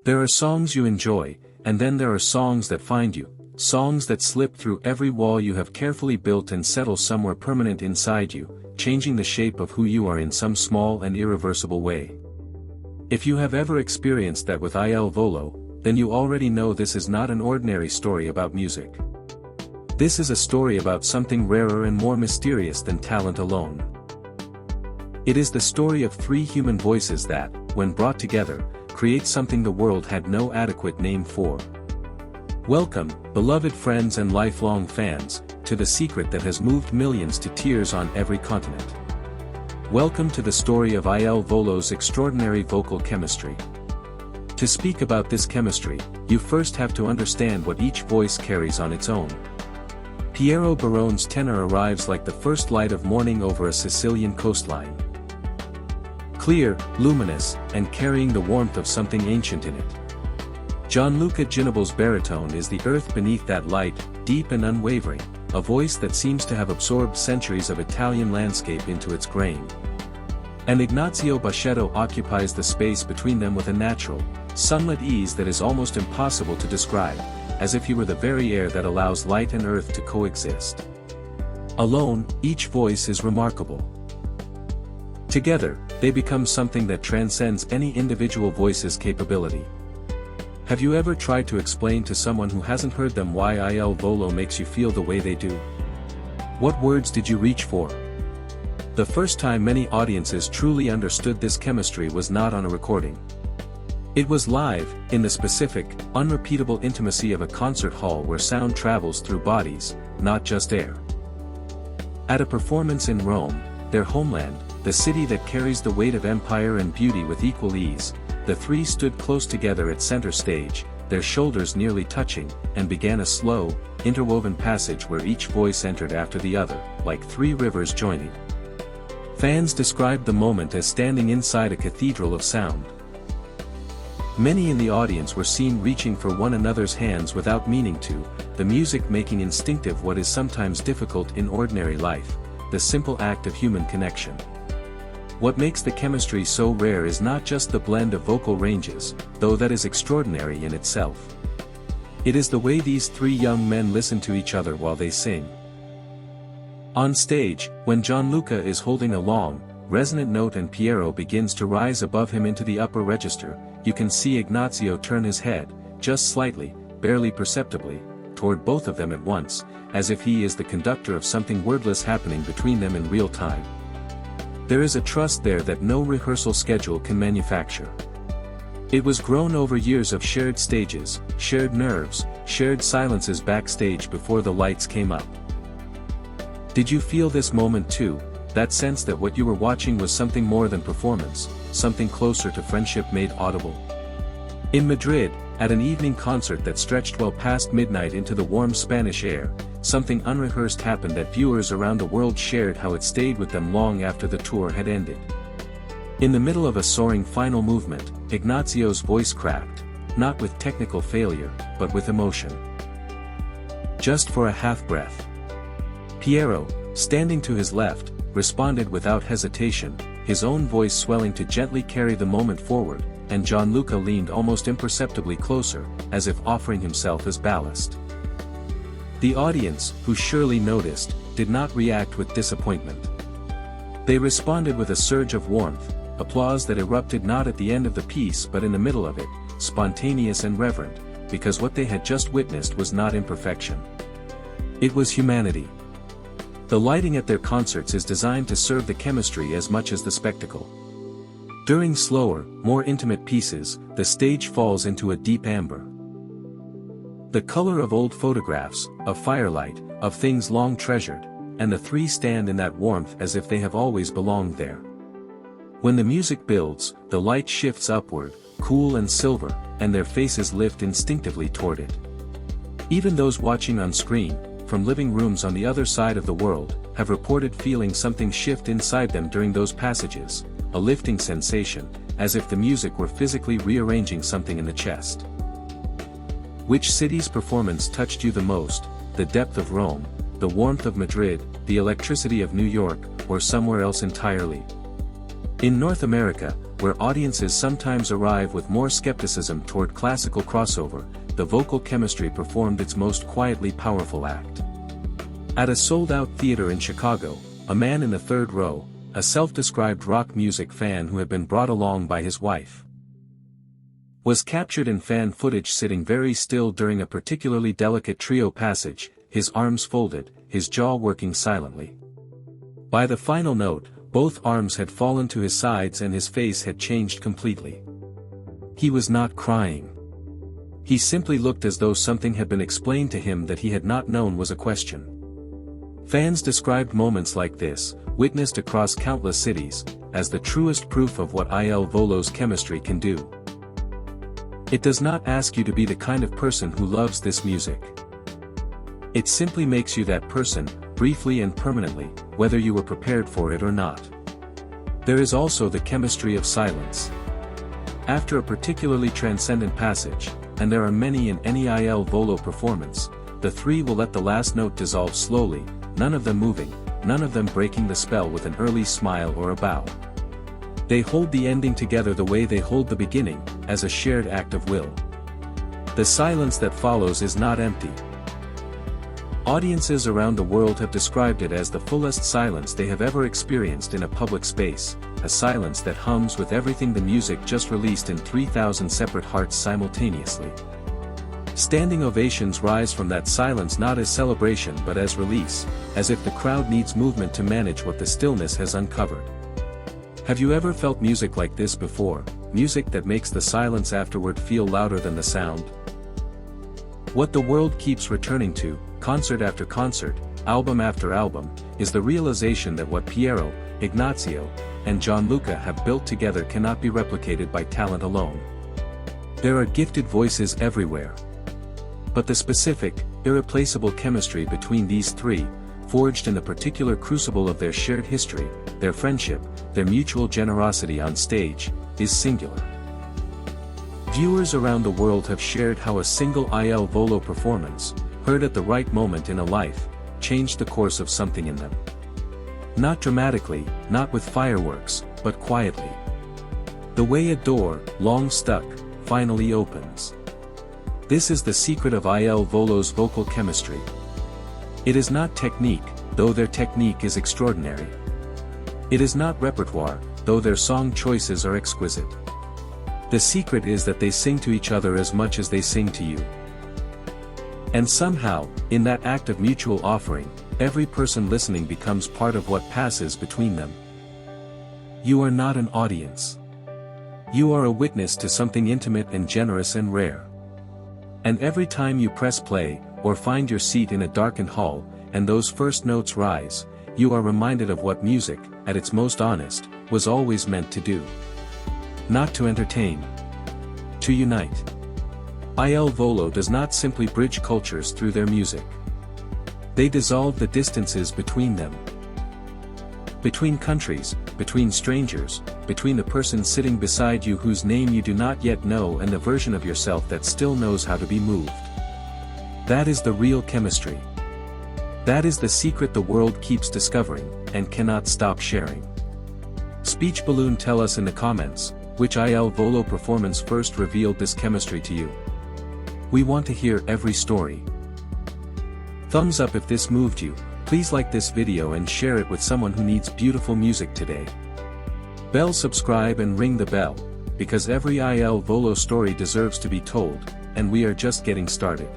There are songs you enjoy, and then there are songs that find you, songs that slip through every wall you have carefully built and settle somewhere permanent inside you, changing the shape of who you are in some small and irreversible way. If you have ever experienced that with Il Volo, then you already know this is not an ordinary story about music. This is a story about something rarer and more mysterious than talent alone. It is the story of three human voices that, when brought together, create something the world had no adequate name for. Welcome, beloved friends and lifelong fans, to the secret that has moved millions to tears on every continent. Welcome to the story of Il Volo's extraordinary vocal chemistry. To speak about this chemistry, you first have to understand what each voice carries on its own. Piero Barone's tenor arrives like the first light of morning over a Sicilian coastline. Clear, luminous, and carrying the warmth of something ancient in it. Gianluca Ginoble's baritone is the earth beneath that light, deep and unwavering, a voice that seems to have absorbed centuries of Italian landscape into its grain. And Ignazio Boschetto occupies the space between them with a natural, sunlit ease that is almost impossible to describe, as if he were the very air that allows light and earth to coexist. Alone, each voice is remarkable. Together, they become something that transcends any individual voice's capability. Have you ever tried to explain to someone who hasn't heard them why Il Volo makes you feel the way they do? What words did you reach for? The first time many audiences truly understood this chemistry was not on a recording. It was live, in the specific, unrepeatable intimacy of a concert hall where sound travels through bodies, not just air. At a performance in Rome, their homeland, the city that carries the weight of empire and beauty with equal ease, the three stood close together at center stage, their shoulders nearly touching, and began a slow, interwoven passage where each voice entered after the other, like three rivers joining. Fans described the moment as standing inside a cathedral of sound. Many in the audience were seen reaching for one another's hands without meaning to, the music making instinctive what is sometimes difficult in ordinary life, the simple act of human connection. What makes the chemistry so rare is not just the blend of vocal ranges, though that is extraordinary in itself. It is the way these three young men listen to each other while they sing. On stage, when Gianluca is holding a long, resonant note and Piero begins to rise above him into the upper register, you can see Ignazio turn his head, just slightly, barely perceptibly, toward both of them at once, as if he is the conductor of something wordless happening between them in real time. There is a trust there that no rehearsal schedule can manufacture. It was grown over years of shared stages, shared nerves, shared silences backstage before the lights came up. Did you feel this moment too, that sense that what you were watching was something more than performance, something closer to friendship made audible? In Madrid, at an evening concert that stretched well past midnight into the warm Spanish air, something unrehearsed happened that viewers around the world shared how it stayed with them long after the tour had ended. In the middle of a soaring final movement, Ignazio's voice cracked, not with technical failure, but with emotion. Just for a half-breath. Piero, standing to his left, responded without hesitation, his own voice swelling to gently carry the moment forward, and Gianluca leaned almost imperceptibly closer, as if offering himself as ballast. The audience, who surely noticed, did not react with disappointment. They responded with a surge of warmth, applause that erupted not at the end of the piece but in the middle of it, spontaneous and reverent, because what they had just witnessed was not imperfection. It was humanity. The lighting at their concerts is designed to serve the chemistry as much as the spectacle. During slower, more intimate pieces, the stage falls into a deep amber. The color of old photographs, of firelight, of things long treasured, and the three stand in that warmth as if they have always belonged there. When the music builds, the light shifts upward, cool and silver, and their faces lift instinctively toward it. Even those watching on screen, from living rooms on the other side of the world, have reported feeling something shift inside them during those passages, a lifting sensation, as if the music were physically rearranging something in the chest. Which city's performance touched you the most, the depth of Rome, the warmth of Madrid, the electricity of New York, or somewhere else entirely? In North America, where audiences sometimes arrive with more skepticism toward classical crossover, the vocal chemistry performed its most quietly powerful act. At a sold-out theater in Chicago, a man in the third row, a self-described rock music fan who had been brought along by his wife, was captured in fan footage sitting very still during a particularly delicate trio passage, his arms folded, his jaw working silently. By the final note, both arms had fallen to his sides and his face had changed completely. He was not crying. He simply looked as though something had been explained to him that he had not known was a question. Fans described moments like this, witnessed across countless cities, as the truest proof of what Il Volo's chemistry can do. It does not ask you to be the kind of person who loves this music. It simply makes you that person, briefly and permanently, whether you were prepared for it or not. There is also the chemistry of silence. After a particularly transcendent passage, and there are many in any Il Volo performance, the three will let the last note dissolve slowly, none of them moving, none of them breaking the spell with an early smile or a bow. They hold the ending together the way they hold the beginning, as a shared act of will. The silence that follows is not empty. Audiences around the world have described it as the fullest silence they have ever experienced in a public space, a silence that hums with everything the music just released in 3,000 separate hearts simultaneously. Standing ovations rise from that silence not as celebration but as release, as if the crowd needs movement to manage what the stillness has uncovered. Have you ever felt music like this before, music that makes the silence afterward feel louder than the sound? What the world keeps returning to, concert after concert, album after album, is the realization that what Piero, Ignazio, and Gianluca have built together cannot be replicated by talent alone. There are gifted voices everywhere. But the specific, irreplaceable chemistry between these three, forged in the particular crucible of their shared history, their friendship, their mutual generosity on stage, is singular. Viewers around the world have shared how a single Il Volo performance, heard at the right moment in a life, changed the course of something in them. Not dramatically, not with fireworks, but quietly. The way a door, long stuck, finally opens. This is the secret of Il Volo's vocal chemistry. It is not technique, though their technique is extraordinary. It is not repertoire, though their song choices are exquisite. The secret is that they sing to each other as much as they sing to you. And somehow, in that act of mutual offering, every person listening becomes part of what passes between them. You are not an audience. You are a witness to something intimate and generous and rare. And every time you press play, or find your seat in a darkened hall, and those first notes rise, you are reminded of what music, at its most honest, was always meant to do. Not to entertain. To unite. Il Volo does not simply bridge cultures through their music. They dissolve the distances between them. Between countries, between strangers, between the person sitting beside you whose name you do not yet know and the version of yourself that still knows how to be moved. That is the real chemistry. That is the secret the world keeps discovering, and cannot stop sharing. Speech Balloon, tell us in the comments, which Il Volo performance first revealed this chemistry to you. We want to hear every story. Thumbs up if this moved you, please like this video and share it with someone who needs beautiful music today. Bell, subscribe and ring the bell, because every Il Volo story deserves to be told, and we are just getting started.